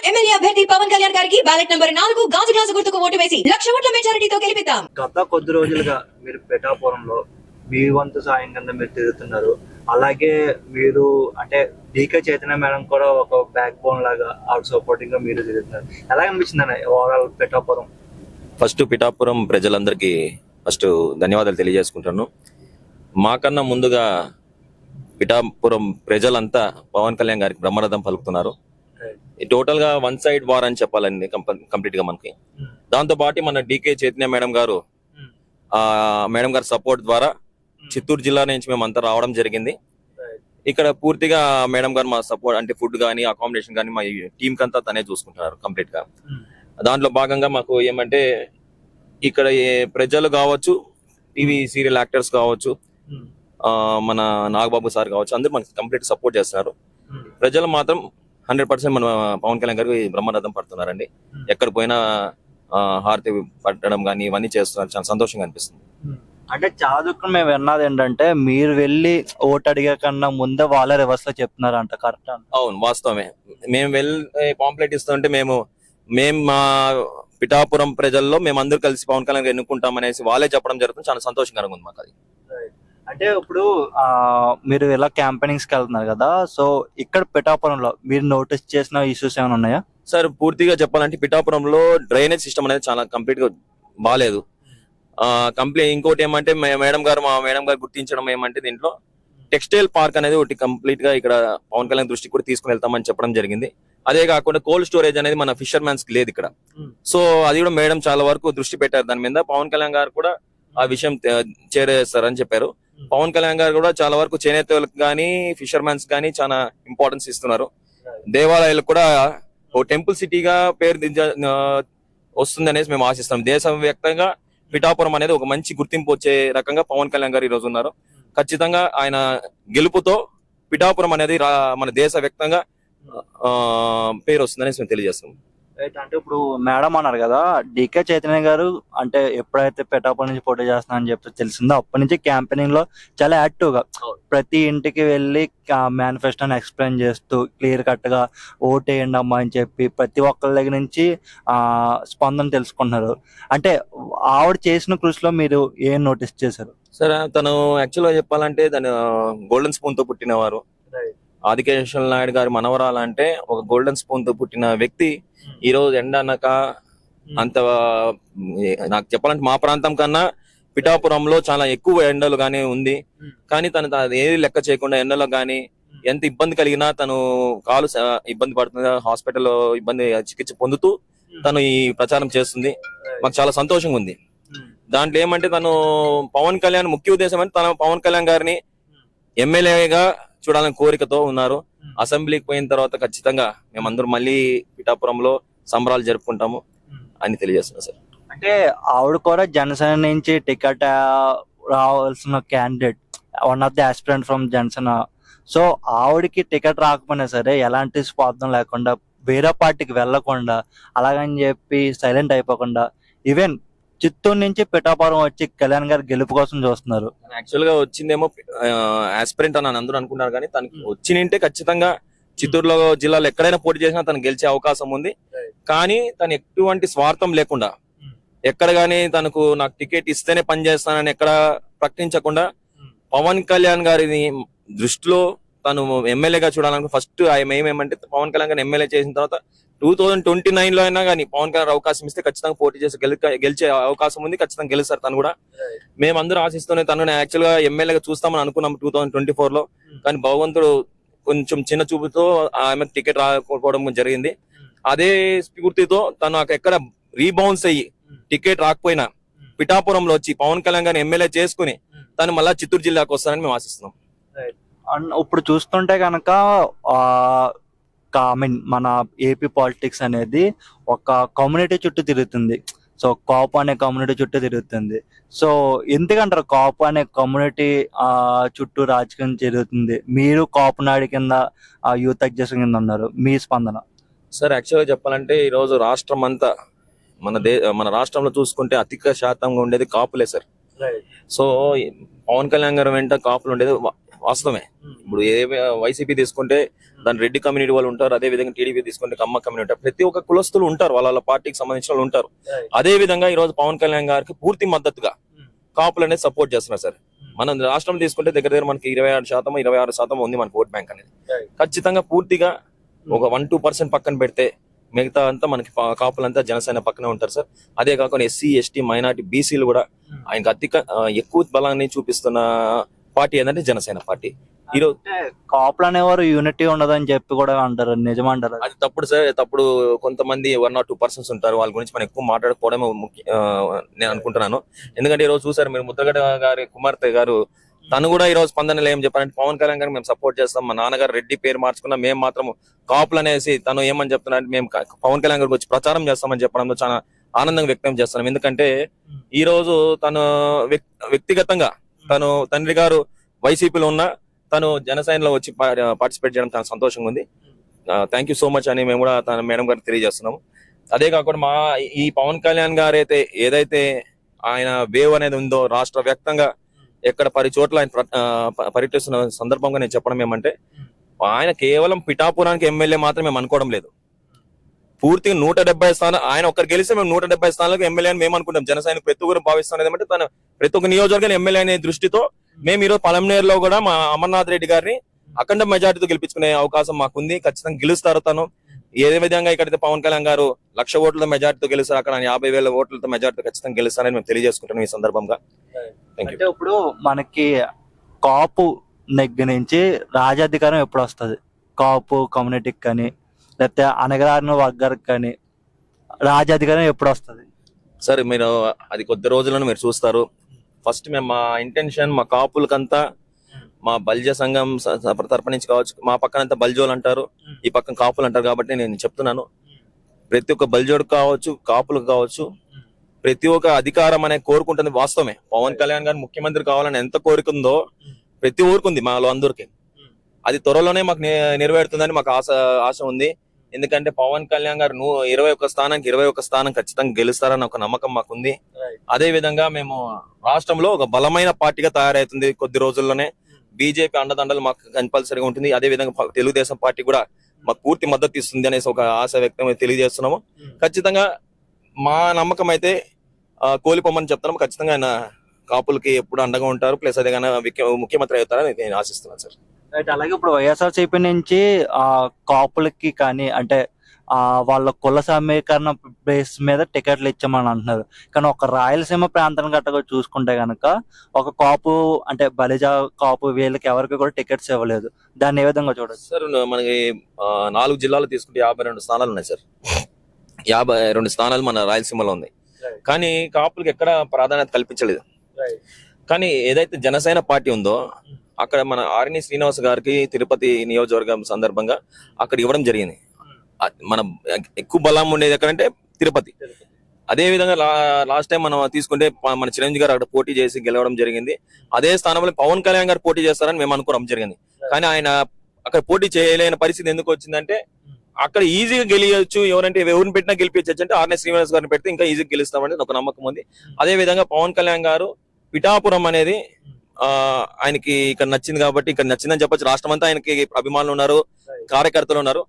MLA అభ్యర్థి పవన్ కళ్యాణ్ గారికి ballot number 4 గాజు గ్లాసు గుర్తుకు ఓటు వేసి 1,00,000 ఓట్ల మెజారిటీతో గెలిపిద్దాం. గత కొద్ది రోజులుగా మీరు పిఠాపురంలో మీ వంతు సాయం కింద మీరు తిరుగుతున్నారు. అలాగే మీరు అంటే డీకే చైతన్య మేడం కూడా ఒక బ్యాక్ బోన్ లాగా అవుట్ సపోర్టింగ్ గా మీరు తిరుగుతున్నారు. ఎలా అనిపించింది అన్న ఓవరాల్ పిఠాపురం? ఫస్ట్ పిఠాపురం ప్రజలందరికీ ఫస్ట్ ధన్యవాదాలు తెలియజేసుకుంటాను. మాకన్నా ముందుగా పిఠాపురం ప్రజలంతా పవన్ కళ్యాణ్ గారికి బ్రహ్మరథం పలుకుతున్నారు. టోటల్ గా వన్ సైడ్ వార్ అని చెప్పాలండి కంప్లీట్ గా మనకి. దాంతో పాటు మన డీకే చైతన్య మేడం గారు సపోర్ట్ ద్వారా చిత్తూరు జిల్లా నుంచి మేము అంతా రావడం జరిగింది. ఇక్కడ పూర్తిగా మేడం గారు మా సపోర్ట్ అంటే ఫుడ్ కానీ అకామిడేషన్ కానీ మా టీం కంతా తనే చూసుకుంటున్నారు కంప్లీట్ గా. దాంట్లో భాగంగా మాకు ఏమంటే ఇక్కడ ప్రజలు కావచ్చు, టీవీ సీరియల్ యాక్టర్స్ కావచ్చు, మన నాగబాబు సార్ కావచ్చు, అందరూ మనకి కంప్లీట్ సపోర్ట్ చేస్తున్నారు. ప్రజలు మాత్రం 100% మన పవన్ కళ్యాణ్ గారికి బ్రహ్మరథం పడుతున్నారండి. ఎక్కడ పోయినా హారతి పట్టడం కానీ ఇవన్నీ చేస్తున్నారు. చాలా సంతోషంగా అనిపిస్తుంది. అంటే చాలా దుఃఖం మేము విన్నది ఏంటంటే మీరు వెళ్ళి ఓటు అడిగే కన్నా ముందే వాళ్ళే రివర్స్ లో చెప్తున్నారంట. కరెక్ట్? అవును, వాస్తవమే. మేము వెళ్ళి పాంప్లెట్ ఇస్తుంటే మేము మా పిఠాపురం ప్రజల్లో మేము అందరూ కలిసి పవన్ కళ్యాణ్ ఎన్నుకుంటాం అనేసి వాళ్ళే చెప్పడం జరుగుతుంది. చాలా సంతోషంగా ఉంది మాకు అది. అంటే ఇప్పుడు మీరు ఇలా క్యాంపెయినింగ్స్ కి వెళ్తున్నారు కదా, సో ఇక్కడ పిఠాపురంలో మీరు నోటీస్ చేసిన ఇష్యూస్ ఏమైనా ఉన్నాయా? సార్ పూర్తిగా చెప్పాలంటే పిఠాపురంలో డ్రైనేజ్ సిస్టమ్ అనేది చాలా కంప్లీట్ గా బాగాలేదు. ఇంకోటి ఏమంటే మా మేడం గారు గుర్తించడం ఏమంటే దీంట్లో టెక్స్టైల్ పార్క్ అనేది ఒకటి కంప్లీట్ గా ఇక్కడ పవన్ కళ్యాణ్ దృష్టికి కూడా తీసుకుని వెళ్తామని చెప్పడం జరిగింది. అదే కాకుండా కోల్డ్ స్టోరేజ్ అనేది మన ఫిషర్మెన్స్ కి లేదు ఇక్కడ. సో అది కూడా మేడం చాలా వరకు దృష్టి పెట్టారు దాని మీద. పవన్ కళ్యాణ్ గారు కూడా ఆ విషయం చేరేస్తారని చెప్పారు. పవన్ కళ్యాణ్ గారు కూడా చాలా వరకు చేనేతలకు కానీ ఫిషర్మెన్స్ కానీ చాలా ఇంపార్టెన్స్ ఇస్తున్నారు. దేవాలయాలకు కూడా ఓ టెంపుల్ సిటీగా పేరు వస్తుంది అనేసి మేము ఆశిస్తాం. దేశవ్యాప్తంగా పిఠాపురం అనేది ఒక మంచి గుర్తింపు వచ్చే రకంగా పవన్ కళ్యాణ్ గారు ఈ రోజు ఉన్నారు. ఖచ్చితంగా ఆయన గెలుపుతో పిఠాపురం అనేది మన దేశ వ్యాప్తంగా పేరు వస్తుందనేసి మేము తెలియజేస్తాం. అంటే ఇప్పుడు మేడం అన్నారు కదా, డీకే చైతన్య గారు అంటే ఎప్పుడైతే పిఠాపురం నుంచి పోటీ చేస్తున్నా అని చెప్పి తెలిసిందో అప్పటి నుంచి క్యాంపెయినింగ్ లో చాలా యాక్టివ్ గా ప్రతి ఇంటికి వెళ్ళి మేనిఫెస్టోని ఎక్స్ప్లెయిన్ చేస్తూ క్లియర్ కట్ గా ఓటేయండి అమ్మా అని చెప్పి ప్రతి ఒక్కరి దగ్గర నుంచి స్పందన తెలుసుకుంటున్నారు. అంటే ఆవిడ చేసిన కృషిలో మీరు ఏం నోటీస్ చేశారు? సరే, తను యాక్చువల్ గా చెప్పాలంటే తను గోల్డెన్ స్పూన్ తో పుట్టినవారు. ఆదికేశవ నాయుడు గారి మనవరాలు అంటే ఒక గోల్డెన్ స్పూన్ తో పుట్టిన వ్యక్తి ఈ రోజు ఎండ అనక అంత నాకు చెప్పాలంటే మా ప్రాంతం కన్నా పిఠాపురంలో చాలా ఎక్కువ ఎండలు గానీ ఉంది. కానీ తను ఏది లెక్క చేయకుండా ఎండలో గానీ ఎంత ఇబ్బంది కలిగినా తను కాలు ఇబ్బంది పడుతుంది, హాస్పిటల్లో చికిత్స పొందుతూ తను ఈ ప్రచారం చేస్తుంది. మాకు చాలా సంతోషంగా ఉంది. దాంట్లో ఏమంటే తను పవన్ కళ్యాణ్ ముఖ్య ఉద్దేశం అంటే తను పవన్ కళ్యాణ్ గారిని ఎమ్మెల్యేగా చూడాలని కోరికతో ఉన్నారు. అసెంబ్లీకి పోయిన తర్వాత ఖచ్చితంగా మేమందరం మళ్ళీ పిఠాపురంలో సంబరాలు జరుపుకుంటాము అని తెలియజేస్తున్నా సార్. అంటే ఆవిడ కూడా జనసేన నుంచి టికెట్ రావాల్సిన candidate, one of the aspirant from Janasena. So ఆవిడకి టికెట్ రాకపోయినా సరే ఎలాంటి స్వార్థం లేకుండా వేరే పార్టీకి వెళ్లకుండా అలాగని చెప్పి సైలెంట్ అయిపోకుండా ఈవెన్ చిత్తూరు నుంచి పిఠాపురం వచ్చి కళ్యాణ్ గారి గెలుపు కోసం చూస్తున్నారు. యాక్చువల్ గా వచ్చిందేమో ఆస్పిరెంట్ అని అందరూ అనుకున్నారు, కానీ తనకి వచ్చినంటే ఖచ్చితంగా చిత్తూరులో జిల్లాలో ఎక్కడైనా పోటీ చేసినా తను గెలిచే అవకాశం ఉంది. కానీ తను ఎటువంటి స్వార్థం లేకుండా ఎక్కడ గానీ తనకు నాకు టికెట్ ఇస్తేనే పనిచేస్తానని ఎక్కడ ప్రకటించకుండా పవన్ కళ్యాణ్ గారిని దృష్టిలో తను ఎమ్మెల్యేగా చూడాలనుకో ఫస్ట్ ఆయన ఏమేమంటే పవన్ కళ్యాణ్ గారిని ఎమ్మెల్యే చేసిన తర్వాత 2029 అయినా కానీ పవన్ కళ్యాణ్ అవకాశం ఇస్తే ఖచ్చితంగా పోటీ చేసి గెలిచే అవకాశం ఉంది. ఖచ్చితంగా గెలుస్తారు తను కూడా. మేమందరూ ఆశిస్తూనే తను యాక్చువల్ గా ఎమ్మెల్యేగా చూస్తామని అనుకున్నాం 2024 లో. కానీ భగవంతుడు కొంచెం చిన్న చూపుతో ఆమెకు టికెట్ రాకపోవడం జరిగింది. అదే స్ఫూర్తితో తను ఎక్కడ రీబౌన్స్ అయ్యి టికెట్ రాకపోయినా పిఠాపురంలో వచ్చి పవన్ కళ్యాణ్ గారిని ఎమ్మెల్యే చేసుకుని తను మళ్ళా చిత్తూరు జిల్లాకు వస్తారని మేము ఆశిస్తున్నాం. ఇప్పుడు చూస్తుంటే కనుక మన ఏపీ పాలిటిక్స్ అనేది ఒక కమ్యూనిటీ చుట్టూ తిరుగుతుంది. సో కాపు అనే కమ్యూనిటీ చుట్టూ తిరుగుతుంది. సో ఎందుకంటారు కాపు అనే కమ్యూనిటీ చుట్టూ రాజకీయం జరుగుతుంది? మీరు కాపు నాడి కింద యూత్ అధ్యక్షుల కింద ఉన్నారు, మీ స్పందన? సార్ యాక్చువల్గా చెప్పాలంటే ఈ రోజు రాష్ట్రం అంతా మన రాష్ట్రంలో చూసుకుంటే అధిక శాతంగా ఉండేది కాపులే సార్. సో పవన్ కళ్యాణ్ గారు వెంట కాపులు ఉండేది వాస్తవమే. ఇప్పుడు ఏ వైసీపీ తీసుకుంటే దాని రెడ్డి కమ్యూనిటీ వాళ్ళు ఉంటారు, అదే విధంగా టీడీపీ తీసుకుంటే కమ్మ కమ్యూనిటీ, ప్రతి ఒక్క కులస్తులు ఉంటారు, వాళ్ళ పార్టీకి సంబంధించిన వాళ్ళు ఉంటారు. అదే విధంగా ఈ రోజు పవన్ కళ్యాణ్ గారికి పూర్తి మద్దతుగా కాపులు అనేది సపోర్ట్ చేస్తున్నారు సార్. మనం రాష్ట్రం తీసుకుంటే దగ్గర మనకి 26%, 26% ఉంది మనకి ఓట్ బ్యాంక్ అనేది. ఖచ్చితంగా పూర్తిగా ఒక 1-2% పక్కన పెడితే మిగతా అంతా మనకి కాపులంతా జనసేన పక్కనే ఉంటారు సార్. అదే కాకుండా ఎస్సీ, ఎస్టీ, మైనార్టీ, బీసీలు కూడా ఆయనకు ఎక్కువ బలాన్ని చూపిస్తున్న పార్టీ ఏంటంటే జనసేన పార్టీ. ఈరోజు కాపులు అనేవారు యూనిటీ ఉండదని చెప్పి కూడా అంటారు, నిజమంటారు? అది తప్పుడు సార్. తప్పుడు కొంతమంది 1 or 2% ఉంటారు, వాళ్ళ గురించి మనం ఎక్కువ మాట్లాడుకోవడం నేను అనుకుంటున్నాను. ఎందుకంటే ఈ రోజు చూసారు మీరు, ముద్రగడ గారి కుమార్తె గారు తను కూడా ఈ రోజు స్పందనలో ఏం చెప్పారంటే పవన్ కళ్యాణ్ గారికి మేము సపోర్ట్ చేస్తాం, మా నాన్నగారు రెడ్డి పేరు మార్చుకున్నా మేము మాత్రం కాపులు అనేసి, తను ఏమని చెప్తున్నారంటే మేము పవన్ కళ్యాణ్ గారికి వచ్చి ప్రచారం చేస్తామని చెప్పడంలో చాలా ఆనందంగా వ్యక్తం చేస్తున్నాం. ఎందుకంటే ఈ రోజు తను వ్యక్తిగతంగా తను తండ్రి గారు వైసీపీలో ఉన్న తను జనసేనలో వచ్చి పార్టిసిపేట్ చేయడం చాలా సంతోషంగా ఉంది. థ్యాంక్ యూ సో మచ్ అని మేము కూడా తన మేడం గారికి తెలియజేస్తున్నాము. అదే కాకుండా ఈ పవన్ కళ్యాణ్ గారు ఏదైతే ఆయన వేవ్ అనేది ఉందో రాష్ట్ర వ్యాప్తంగా ఎక్కడ 10 చోట్ల ఆయన పర్యటిస్తున్న సందర్భంగా నేను చెప్పడం ఏమంటే, ఆయన కేవలం పిఠాపురానికి ఎమ్మెల్యే మాత్రం మేము అనుకోవడం లేదు. పూర్తిగా 170 స్థానాలు ఆయన ఒక్కరు గెలిస్తే మేము 170 స్థానాలకు ఎమ్మెల్యే అని మేము అనుకుంటాం. జనసేన ప్రతి ఒక్కరు భావిస్తాం ఏమంటే తన ప్రతి ఒక్క నియోజకవర్గం ఎమ్మెల్యే అనే దృష్టితో మేము ఈరోజు పలమనేరులో కూడా మా అమర్నాథ్ రెడ్డి గారిని అఖండ మెజార్టీతో గెలిపించుకునే అవకాశం మాకుంది. ఖచ్చితంగా గెలుస్తారు తను. ఏ విధంగా ఇక్కడైతే పవన్ కళ్యాణ్ గారు 1,00,000 ఓట్లతో మెజార్టీతో గెలుస్తారు, అక్కడ 50,000 ఓట్లతో మెజార్టీతో ఖచ్చితంగా గెలుస్తారని మేము తెలియజేసుకుంటున్నాం ఈ సందర్భంగా. అంటే ఇప్పుడు మనకి కాపు నెగ్గి నుంచి రాజ్యాధికారం ఎప్పుడు వస్తుంది? కాపు కమ్యూనిటీకి కానీ లేకపోతే అనగారిన వర్గానికి కానీ రాజ్యాధికారం ఎప్పుడు వస్తుంది సార్? మీరు అది కొద్ది రోజులను మీరు చూస్తారు. ఫస్ట్ మేము మా ఇంటెన్షన్ మా కాపులకంతా మా బల్జ సంఘం తరపు నుంచి కావచ్చు, మా పక్కనంతా బల్జోలు అంటారు, ఈ పక్కన కాపులు అంటారు. కాబట్టి నేను చెప్తున్నాను, ప్రతి ఒక్క బల్జోడు కావచ్చు, కాపులకు కావచ్చు, ప్రతి ఒక్క అధికారం అనేది కోరుకుంటుంది. వాస్తవమే, పవన్ కళ్యాణ్ గారు ముఖ్యమంత్రి కావాలని ఎంత కోరిక ఉందో ప్రతి ఊరుకుంది మాలో అందరికి. అది త్వరలోనే మాకు నెరవేరుతుందని మాకు ఆశ ఉంది. ఎందుకంటే పవన్ కళ్యాణ్ గారు 21 స్థానానికి 21 స్థానం ఖచ్చితంగా గెలుస్తారని ఒక నమ్మకం మాకుంది. అదే విధంగా మేము రాష్ట్రంలో ఒక బలమైన పార్టీగా తయారవుతుంది కొద్ది రోజుల్లోనే. బీజేపీ అండదండలు మాకు కంపల్సరీగా ఉంటుంది. అదే విధంగా తెలుగుదేశం పార్టీ కూడా మాకు పూర్తి మద్దతు ఇస్తుంది అనేసి ఒక ఆశ వ్యక్తం తెలియజేస్తున్నాము. ఖచ్చితంగా మా నమ్మకం అయితే కోలిపోమని చెప్తున్నాము. ఖచ్చితంగా ఆయన కాపులకి ఎప్పుడు అండగా ఉంటారు, ప్లస్ అదే ముఖ్యమంత్రి అవుతారని నేను ఆశిస్తున్నాను సార్. రైట్. అలాగే ఇప్పుడు వైఎస్ఆర్సీపీ నుంచి కాపులకి కానీ అంటే వాళ్ళ కుల సమీకరణ బేస్ మీద టికెట్లు ఇచ్చామని అంటున్నారు. కానీ ఒక రాయలసీమ ప్రాంతం గట్టగా చూసుకుంటే కనుక ఒక కాపు అంటే బలిజ కాపు వీళ్ళకి ఎవరికి కూడా టికెట్స్ ఇవ్వలేదు. దాన్ని ఏ విధంగా చూడొచ్చు సార్? మనకి 4 జిల్లాలు తీసుకుంటే 52 స్థానాలు ఉన్నాయి సార్. 52 స్థానాలు మన రాయలసీమలో ఉంది. కానీ కాపులకి ఎక్కడ ప్రాధాన్యత కల్పించలేదు. కానీ ఏదైతే జనసేన పార్టీ ఉందో అక్కడ మన ఆర్ఎన్ శ్రీనివాస్ గారికి తిరుపతి నియోజకవర్గం సందర్భంగా అక్కడ ఇవ్వడం జరిగింది. మన ఎక్కువ బలం ఉండేది ఎక్కడంటే తిరుపతి. అదే విధంగా లాస్ట్ టైం మనం తీసుకుంటే మన చిరంజీవి గారు అక్కడ పోటీ చేసి గెలవడం జరిగింది. అదే స్థానంలో పవన్ కళ్యాణ్ గారు పోటీ చేస్తారని మేము అనుకోవడం జరిగింది. కానీ ఆయన అక్కడ పోటీ చేయలేని పరిస్థితి ఎందుకు వచ్చిందంటే అక్కడ ఈజీగా గెలియచ్చు, ఎవరంటే ఎవరిని పెట్టినా గెలిపించచ్చు అంటే ఆర్ఎన్ శ్రీనివాస్ గారిని పెడితే ఇంకా ఈజీగా గెలుస్తామని ఒక నమ్మకం ఉంది. అదే విధంగా పవన్ కళ్యాణ్ గారు పిఠాపురం అనేది ఆయనకి ఇక్కడ నచ్చింది కాబట్టి ఇక్కడ నచ్చిందని చెప్పొచ్చు. రాష్ట్రం అంతా ఆయనకి అభిమానులు ఉన్నారు, కార్యకర్తలు ఉన్నారు,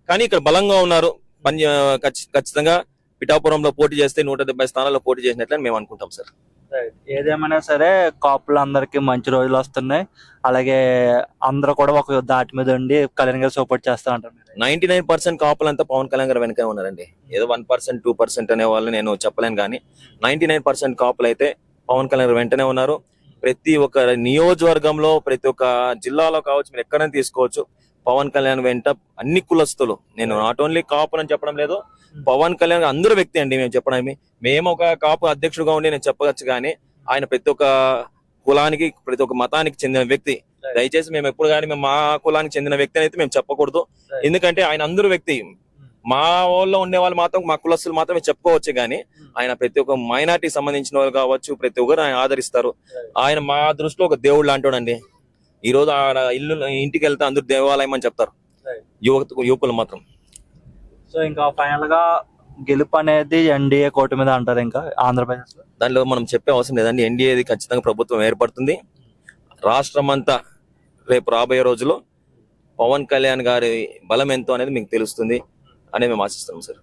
కానీ ఇక్కడ బలంగా ఉన్నారు. ఖచ్చితంగా పిఠాపురంలో పోటీ చేస్తే 170 స్థానాల్లో పోటీ చేసినట్లని మేము అనుకుంటాం సార్. ఏదేమైనా సరే కాపులందరికీ మంచి రోజులు వస్తున్నాయి. అలాగే అందరూ కూడా ఒక దాటి మీద ఉండి కళ్యాణ్ గారు సపోర్ట్ చేస్తా ఉంటారు. 99% కాపులంతా పవన్ కళ్యాణ్ గారు వెనక ఉన్నారండి. ఏదో 1%, 2% అనే వాళ్ళు నేను చెప్పలేను, కానీ 99% కాపులు అయితే పవన్ కళ్యాణ్ గారు వెంటనే ఉన్నారు. ప్రతి ఒక్క నియోజకవర్గంలో ప్రతి ఒక్క జిల్లాలో కావచ్చు, మీరు ఎక్కడైనా తీసుకోవచ్చు, పవన్ కళ్యాణ్ వెంట అన్ని కులస్తులు, నేను నాట్ ఓన్లీ కాపు అని చెప్పడం లేదు, పవన్ కళ్యాణ్ అందరూ వ్యక్తి అండి మేము చెప్పడం. మేము ఒక కాపు అధ్యక్షుడుగా ఉండి నేను చెప్పవచ్చు, కానీ ఆయన ప్రతి ఒక్క కులానికి ప్రతి ఒక్క మతానికి చెందిన వ్యక్తి. దయచేసి మేము ఎప్పుడు కానీ మేము మా కులానికి చెందిన వ్యక్తి అయితే మేము చెప్పకూడదు. ఎందుకంటే ఆయన అందరూ వ్యక్తి. మా ఊళ్ళో ఉండే వాళ్ళు మాత్రం మా కులస్తులు మాత్రమే చెప్పుకోవచ్చు, కానీ ఆయన ప్రతి ఒక్క మైనార్టీకి సంబంధించిన వాళ్ళు కావచ్చు ప్రతి ఒక్కరు ఆయన ఆదరిస్తారు. ఆయన మా దృష్టిలో ఒక దేవుడు లాంటోడండి. ఈ రోజు ఆడ ఇంటికి వెళ్తే అందరూ దేవాలయం అని చెప్తారు యువకులు మాత్రం. సో ఇంకా ఫైనల్ గా గెలుపు అనేది ఎన్డీఏ కోట మీద అంటారు. ఇంకా ఆంధ్రప్రదేశ్ లో దానిలో మనం చెప్పే అవసరం లేదండి. ఎన్డీఏది ఖచ్చితంగా ప్రభుత్వం ఏర్పడుతుంది. రాష్ట్రం అంతా రేపు రాబోయే రోజుల్లో పవన్ కళ్యాణ్ గారి బలం ఎంతో అనేది మీకు తెలుస్తుంది అనేది మేము ఆశిస్తున్నాం సార్.